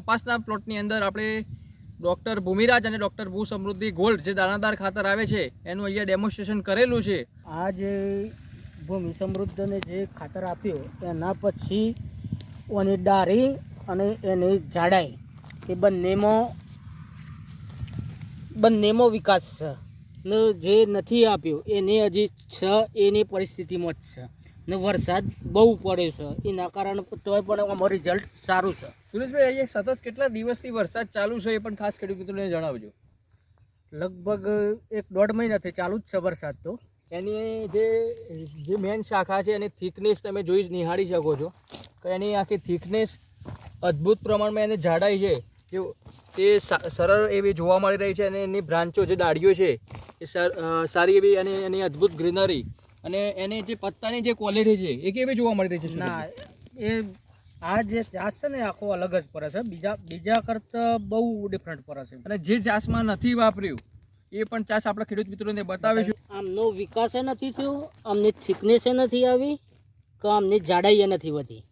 કપાસના પ્લોટની અંદર આપણે ડૉક્ટર ભૂમિરાજ અને ડૉક્ટર ભૂ સમૃદ્ધિ ગોલ્ડ જે દાણાદાર ખાતર આવે છે એનું અહીંયા ડેમોન્સ્ટ્રેશન કરેલું છે. આ જે ભૂમિ સમૃદ્ધને જે ખાતર આપ્યું એના પછી ઓની ડાળી અને એની જાડાઈ એ બંનેમાં વિકાસ છે ને જે નથી આપ્યું એને હજી છે એની પરિસ્થિતિમાં જ છે ને વરસાદ બહુ પડે છે એના કારણે તોય પણ અમારું રિઝલ્ટ સારું છે. સુરેશભાઈ, અહીંયા સતત કેટલા દિવસથી વરસાદ ચાલુ છે એ પણ ખાસ ખેડૂત મિત્રોને જણાવજો. લગભગ 1-1.5 મહિનાથી ચાલુ જ છે વરસાદ. તો એની જે મેન શાખા છે એની થિકનેસ તમે જોઈ જ નિહાળી શકો છો કે એની આખી થિકનેસ અદ્ભુત પ્રમાણમાં એની જાડાઈ છે તે સરળ એવી જોવા મળી રહી છે અને એની બ્રાન્ચો જે ડાળીઓ છે એ સારી એવી અને એની અદ્ભુત ગ્રીનરી અને એની જે પત્તાની જે ક્વોલિટી છે એ કેવી જોવા મળી રહી છે? ના, એ આ જે ચાસ છે ને આખો અલગ જ પડે છે, બીજા કરતાં બહુ ડિફરન્ટ પડે છે. અને જે ચાસમાં નથી વાપર્યું એ પણ ચાસ આપણા ખેડૂત મિત્રોને બતાવીશું. આમનો વિકાસ નથી થયો, આમની થિકનેસ નથી આવી કે આમની જાડાઈ નથી વધી.